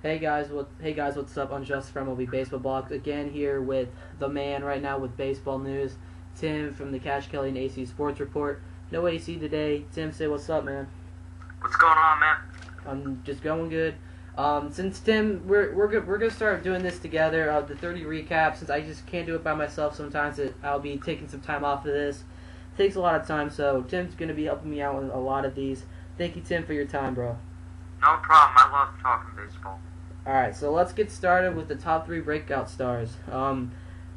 Hey guys, what's up? I'm Justin from MLBBaseballBlogs again here with the man right now with baseball news, Tim from the Cash Kelly and AC Sports Report. No AC today. Tim, say what's up, man. What's going on, man? I'm just going good. Since Tim, we're gonna start doing this together. The 30 recap. Since I just can't do it by myself, sometimes I'll be taking some time off of this. It takes a lot of time, so Tim's gonna be helping me out with a lot of these. Thank you, Tim, for your time, bro. No problem. I love talking baseball. Alright, so let's get started with the top 3 breakout stars.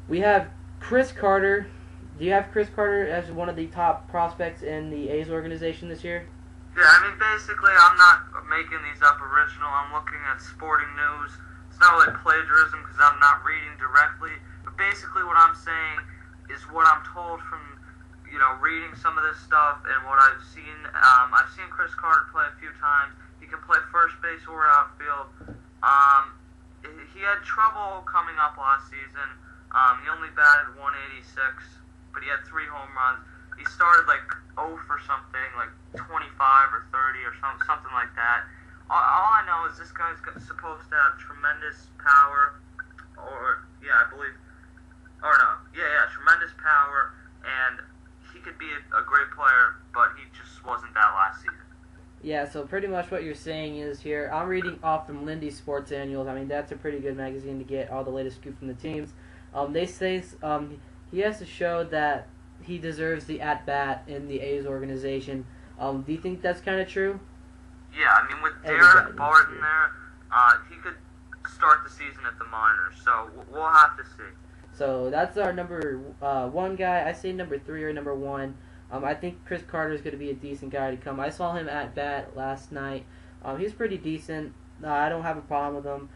We have Chris Carter. Do you have Chris Carter as one of the top prospects in the A's organization this year? Yeah, I mean, basically, I'm not making these up original. I'm looking at sporting news. It's not really plagiarism because I'm not reading directly. But basically what I'm saying is what I'm told from, reading some of this stuff and what I've seen. I've seen Chris Carter play a few times. He can play first base or outfield. He had trouble coming up last season. He only batted 186, but he had 3 home runs. He started like 0 for something, like 25 or 30 or something like that. All I know is this guy's supposed to have tremendous power, tremendous power, and he could be a great player, but he just wasn't that last season. Yeah, so pretty much what you're saying is here, I'm reading off from Lindy's Sports Annuals. I mean, that's a pretty good magazine to get all the latest scoop from the teams. They say he has to show that he deserves the at-bat in the A's organization. Do you think that's kind of true? Yeah, I mean, with Derek Barton there, he could start the season at the minors, so we'll have to see. So that's our number 1 guy. I say number 3 or number 1. I think Chris Carter is going to be a decent guy to come. I saw him at bat last night. He's pretty decent. I don't have a problem with him.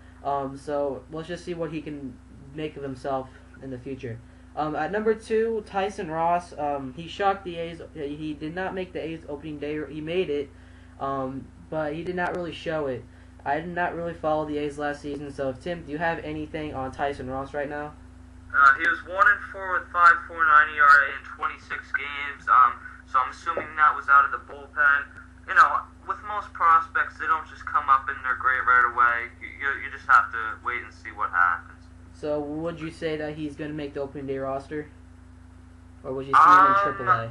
So let's just see what he can make of himself in the future. At number 2, Tyson Ross. He shocked the A's. He did not make the A's opening day. He made it, but he did not really show it. I did not really follow the A's last season. So, Tim, do you have anything on Tyson Ross right now? He was 1-4 with 5.49 ERA in 26 games. So I'm assuming that was out of the bullpen. With most prospects, they don't just come up and they're great right away. You just have to wait and see what happens. So would you say that he's going to make the opening day roster? Or would you see him in AAA?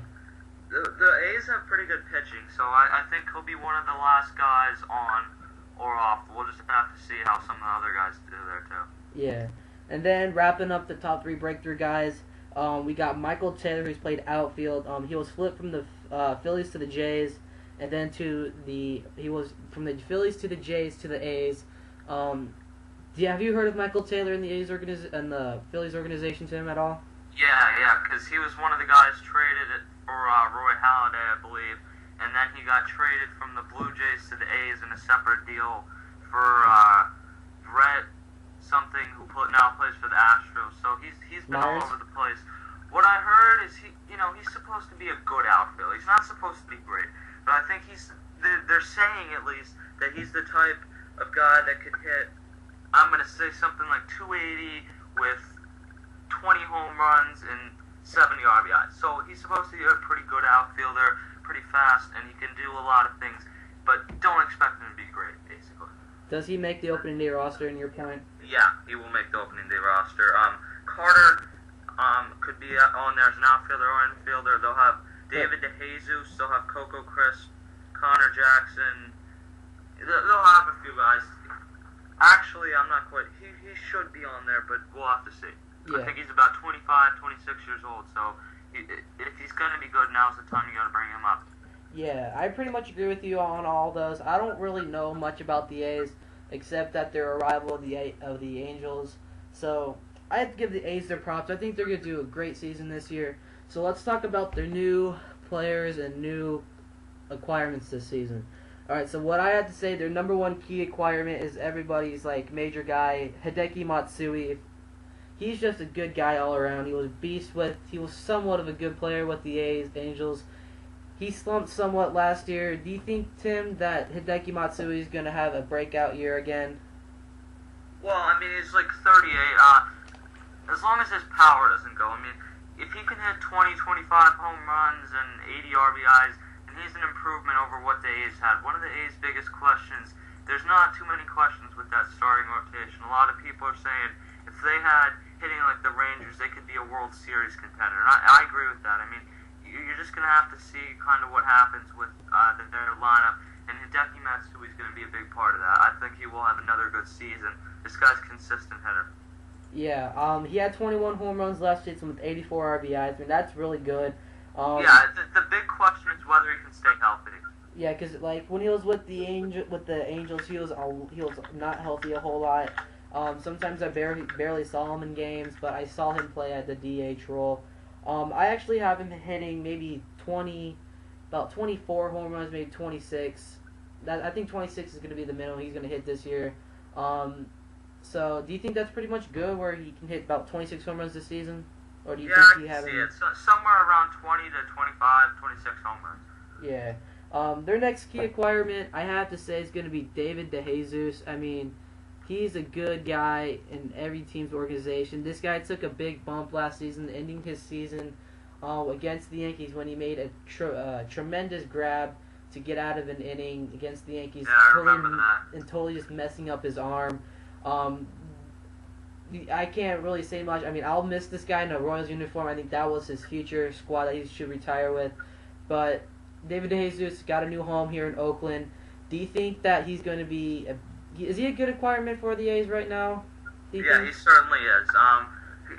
The A's have pretty good pitching, so I think he'll be one of the last guys on or off. We'll just have to see how some of the other guys do there, too. Yeah. And then wrapping up the top 3 breakthrough guys, we got Michael Taylor, who's played outfield. He was flipped from the Phillies to the Jays, and then he was from the Phillies to the Jays to the A's. Have you heard of Michael Taylor in the Phillies organization, Tim, at all? Yeah, because he was one of the guys traded for Roy Halladay, I believe, and then he got traded from the Blue Jays to the A's in a separate deal for Brett something who now plays for the Astros. So he's been all over the place. What I heard is he's supposed to be a good outfielder. He's not supposed to be great, but I think they're saying at least that he's the type of guy that could hit, I'm going to say something like 280 with 20 home runs and 70 RBIs. So he's supposed to be a pretty good outfielder, pretty fast, and he can do a lot of things, but don't expect him to be great, basically. Does he make the opening day roster in your point? Yeah, he will make the opening day roster. Carter could be on there as an outfielder or infielder. They'll have David DeJesus. They'll have Coco Crisp, Connor Jackson. They'll have a few guys. Actually, I'm not quite. He should be on there, but we'll have to see. Yeah. I think he's about 25, 26 years old. So if he's going to be good, now's the time you got to bring him up. Yeah, I pretty much agree with you on all those. I don't really know much about the A's, except that they're a rival of the Angels. So I have to give the A's their props. I think they're going to do a great season this year. So let's talk about their new players and new acquirements this season. Alright, so what I have to say, their number 1 key acquirement is everybody's major guy, Hideki Matsui. He's just a good guy all around. He was somewhat of a good player with the Angels. He slumped somewhat last year. Do you think, Tim, that Hideki Matsui is going to have a breakout year again? Well, I mean, he's like 38. As long as his power doesn't go. I mean, if he can hit 20, 25 home runs and 80 RBIs, then he's an improvement over what the A's had. One of the A's biggest questions there's not too many questions with that starting rotation. A lot of people are saying if they had hitting like the Rangers, they could be a World Series contender. And I agree with that. I mean, you're just going to have to see kind of what happens with their lineup. And Hideki Matsui is going to be a big part of that. I think he will have another good season. This guy's a consistent hitter. Yeah, he had 21 home runs last season with 84 RBIs. I mean, that's really good. The big question is whether he can stay healthy. Yeah, because like when he was with the Angels, he was not healthy a whole lot. Sometimes I barely saw him in games, but I saw him play at the DH role. I actually have him hitting maybe about 24 home runs, maybe 26. I think 26 is going to be the minimum he's going to hit this year. So do you think that's pretty much good, where he can hit about 26 home runs this season? Or do you think he I can see it. Somewhere around 20 to 25, 26 home runs. Yeah. Their next key acquirement, I have to say, is going to be David DeJesus. I mean, he's a good guy in every team's organization. This guy took a big bump last season, ending his season against the Yankees when he made a tremendous grab to get out of an inning against the Yankees. Yeah, I remember that. And totally just messing up his arm. I can't really say much. I mean, I'll miss this guy in a Royals uniform. I think that was his future squad that he should retire with. But David DeJesus got a new home here in Oakland. Do you think that he's going to be... is he a good acquirement for the A's right now? Yeah, he certainly is.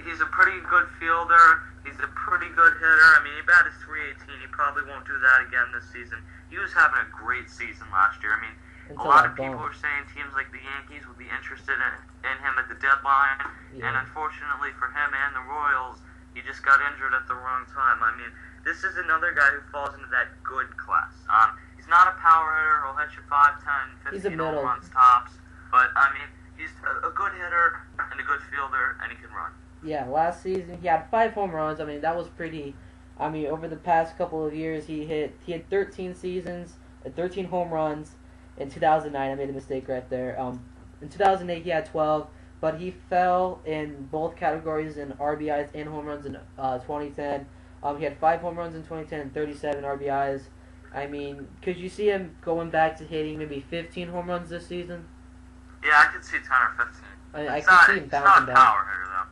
He's a pretty good fielder. He's a pretty good hitter. I mean, he batted 318. He probably won't do that again this season. He was having a great season last year. I mean, a lot of people are saying teams like the Yankees would be interested in him at the deadline. Yeah. And unfortunately for him and the Royals, he just got injured at the wrong time. I mean, this is another guy who falls into that good class. He's not a power hitter. He'll hit you 5, 10, 15 home runs tops. But, I mean, he's a good hitter and a good fielder, and he can run. Yeah, last season he had 5 home runs. I mean, that was pretty... I mean, over the past couple of years, he had 13 seasons, 13 home runs. In 2009, I made a mistake right there. In 2008, he had 12, but he fell in both categories in RBIs and home runs in 2010. He had 5 home runs in 2010 and 37 RBIs. I mean, could you see him going back to hitting maybe 15 home runs this season? Yeah, I could see 10 or 15. I could see him bouncing back. He's not a power hitter, though.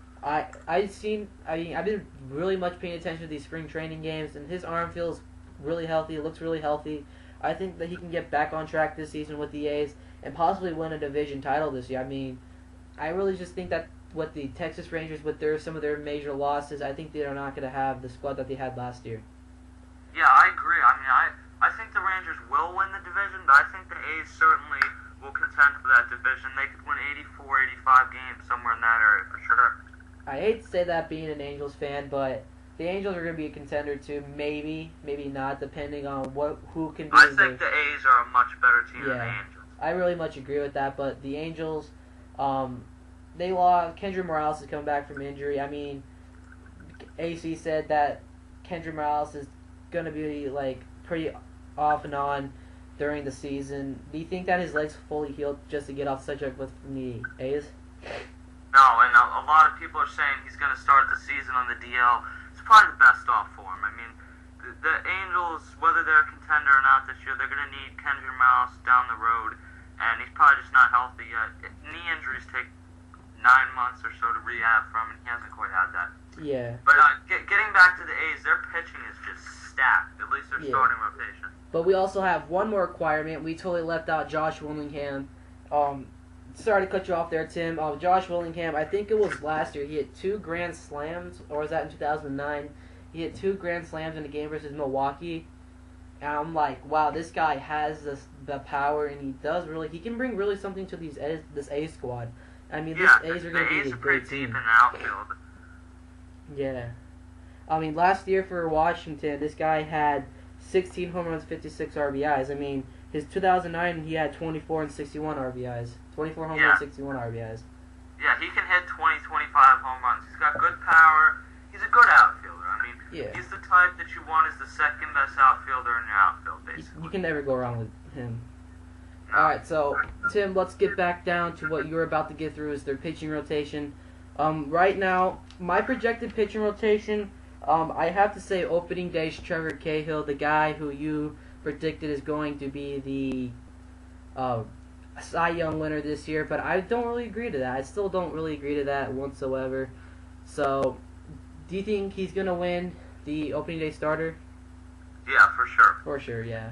I've been really much paying attention to these spring training games, and his arm feels really healthy. It looks really healthy. I think that he can get back on track this season with the A's and possibly win a division title this year. I mean, I really just think that with the Texas Rangers, with some of their major losses, I think they're not going to have the squad that they had last year. Yeah, I agree. I mean, I think the Rangers will win the division, but I think the A's certainly will contend for that division. They could win 84, 85 games, somewhere in that area for sure. I hate to say that being an Angels fan, but the Angels are going to be a contender too. Maybe not, depending on who can be. I think the A's are a much better team than the Angels. I really much agree with that, but the Angels, they lost. Kendrick Morales is coming back from injury. I mean, AC said that Kendrick Morales is going to be like pretty off and on during the season. Do you think that his legs fully healed just to get off subject from the A's? No, and a lot of people are saying he's going to start the season on the DL. It's probably the best off for him. I mean, the Angels, whether they're a contender or not this year, they're going to need Kendrick Morales down the road, and he's probably just not healthy yet. Knee injuries take 9 months or so to rehab from, and he hasn't quite had that. Yeah. But getting back to the A's, their pitching is just stacked, at least their starting rotation. But we also have one more requirement. We totally left out Josh Willingham. Sorry to cut you off there, Tim. Josh Willingham, I think it was last year. He hit 2 grand slams, or was that in 2009? He hit 2 grand slams in a game versus Milwaukee. And I'm like, wow, this guy has the power, and he can bring really something to this A's squad. I mean, this A's are going to be a great team. Deep in the outfield. Yeah. I mean, last year for Washington, this guy had 16 home runs, 56 RBIs. I mean, his 2009, he had 24 and 61 RBIs. 24 home runs, 61 RBIs. Yeah, he can hit 20, 25 home runs. He's got good power. He's a good outfielder. I mean, he's the type that you want as the second best outfielder in your outfield, basically. You can never go wrong with him. No. Alright, so, Tim, let's get back down to what you're about to get through is their pitching rotation. Right now, my projected pitching rotation, I have to say opening day is Trevor Cahill, the guy who you predicted is going to be the Cy Young winner this year, but I don't really agree to that. I still don't really agree to that whatsoever. So, do you think he's going to win the opening day starter? Yeah, for sure. For sure, yeah.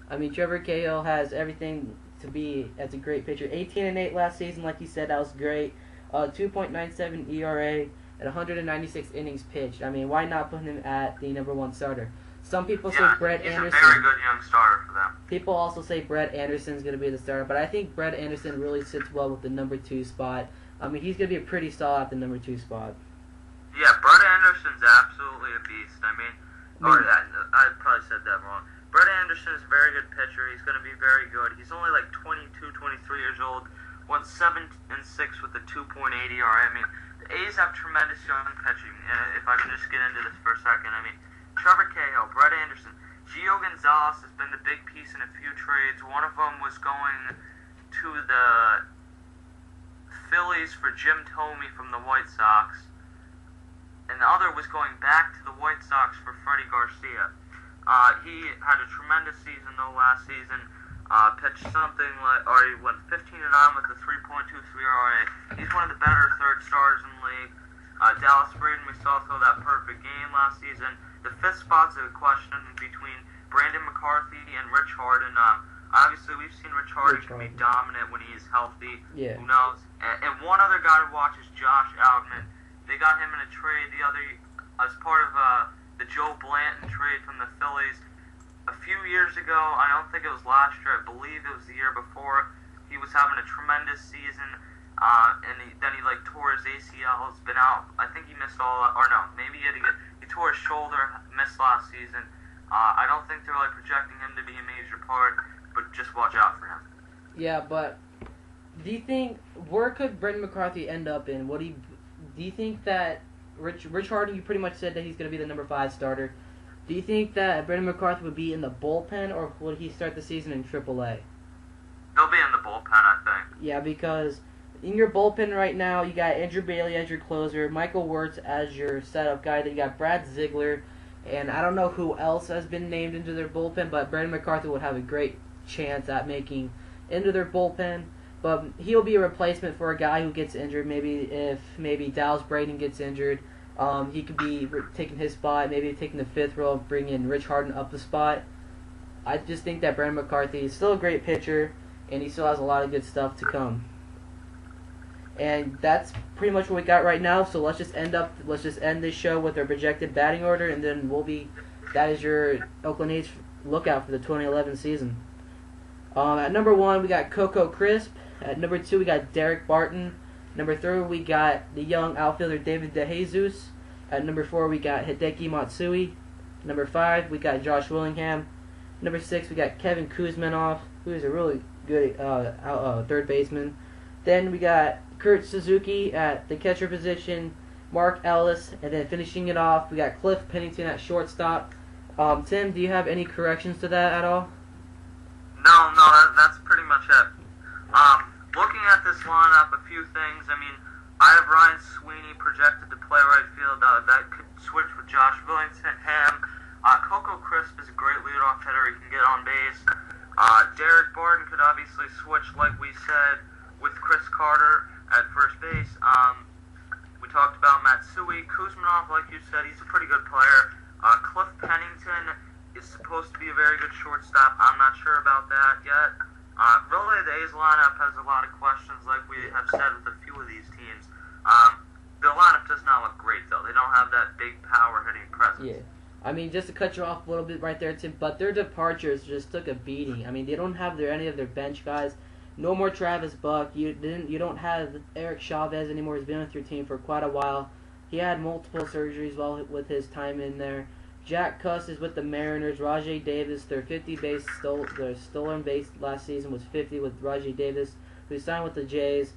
I mean, Trevor Cahill has everything to be as a great pitcher. 18-8 last season, like you said, that was great. 2.97 ERA and 196 innings pitched. I mean, why not put him at the number 1 starter? Some people say Brett Anderson. He's a very good young starter for them. People also say Brett Anderson's going to be the starter, but I think Brett Anderson really sits well with the number 2 spot. I mean, he's going to be a pretty solid at the number 2 spot. Yeah, Brett Anderson's absolutely a beast. I probably said that wrong. Brett Anderson is a very good pitcher. He's going to be very good. He's only like 22, 23 years old. Went 7-6 with a 2.8 ERA. I mean, the A's have tremendous young pitching. If I can just get into this for a second, I mean, Trevor Cahill, Brett Anderson, Gio Gonzalez has been the big piece in a few trades. One of them was going to the Phillies for Jim Thome from the White Sox, and the other was going back to the White Sox for Freddie Garcia. He had a tremendous season though last season. Pitched something like, or he went 15-9 with a 3.23 ERA. He's one of the better third starters in the league. Dallas Braden, we saw throw that perfect game last season. The 5th spot's a question between Brandon McCarthy and Rich Harden. Obviously, we've seen Rich Harden can be dominant when he's healthy. Yeah. Who knows? And one other guy to watch is Josh Outman. They got him in a trade as part of the Joe Blanton trade from the Phillies. A few years ago, I don't think it was last year, I believe it was the year before, he was having a tremendous season, and then he tore his ACL, has been out, I think he missed maybe he tore his shoulder, missed last season. I don't think they're projecting him to be a major part, but just watch out for him. Yeah, but do you think, where could Brendan McCarthy end up in? Do you think that Rich Harden, you pretty much said that he's going to be the number 5 starter. Do you think that Brendan McCarthy would be in the bullpen, or would he start the season in AAA? He'll be in the bullpen, I think. Yeah, because in your bullpen right now, you got Andrew Bailey as your closer, Michael Wirtz as your setup guy, then you got Brad Ziegler, and I don't know who else has been named into their bullpen, but Brendan McCarthy would have a great chance at making into their bullpen. But he'll be a replacement for a guy who gets injured. Maybe Dallas Braden gets injured. He could be taking his spot, maybe taking the 5th role, bringing Rich Harden up the spot. I just think that Brendan McCarthy is still a great pitcher, and he still has a lot of good stuff to come. And that's pretty much what we got right now. So let's just end this show with our projected batting order, and then that is your Oakland A's lookout for the 2011 season. At number 1, we got Coco Crisp. At number 2, we got Derek Barton. Number 3, we got the young outfielder David DeJesus. At number 4, we got Hideki Matsui. Number 5, we got Josh Willingham. Number 6, we got Kevin Kuzmanoff, who is a really good third baseman. Then we got Kurt Suzuki at the catcher position, Mark Ellis, and then finishing it off, we got Cliff Pennington at shortstop. Tim, do you have any corrections to that at all? No, that's pretty much it. Looking at this lineup, a few things. I mean, I have Ryan Sweeney projected to play right field. That could switch with Josh Willingham. Coco Crisp is a great leadoff hitter. He can get on base. Derek Barton could obviously switch, like we said, with Chris Carter at first base. We talked about Matsui. Kuzmanoff, like you said, he's a pretty good player. Cliff Pennington is supposed to be a very good shortstop. I'm not sure about that yet. Really, the A's lineup has a lot of questions, like we have said with a few of these teams. The lineup does not look great, though. They don't have that big power-hitting presence. Yeah. I mean, just to cut you off a little bit right there, Tim, but their departures just took a beating. I mean, they don't have any of their bench guys. No more Travis Buck. You don't have Eric Chavez anymore. He's been with your team for quite a while. He had multiple surgeries while with his time in there. Jack Cuss is with the Mariners. Rajay Davis, their stolen base last season was 50 with Rajay Davis, who signed with the Jays.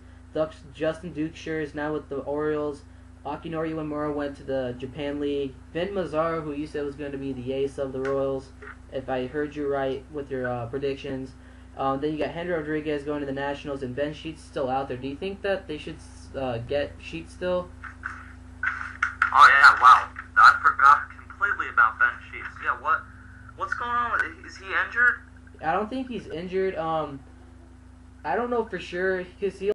Justin Dukeshire is now with the Orioles. Akinori Uemura went to the Japan League. Vin Mazzaro, who you said was going to be the ace of the Royals, if I heard you right with your predictions. Then you got Henry Rodriguez going to the Nationals, and Ben Sheets still out there. Do you think that they should get Sheets still? Oh yeah, wow! I forgot completely about Ben Sheets. Yeah, what's going on? Is he injured? I don't think he's injured. I don't know for sure because he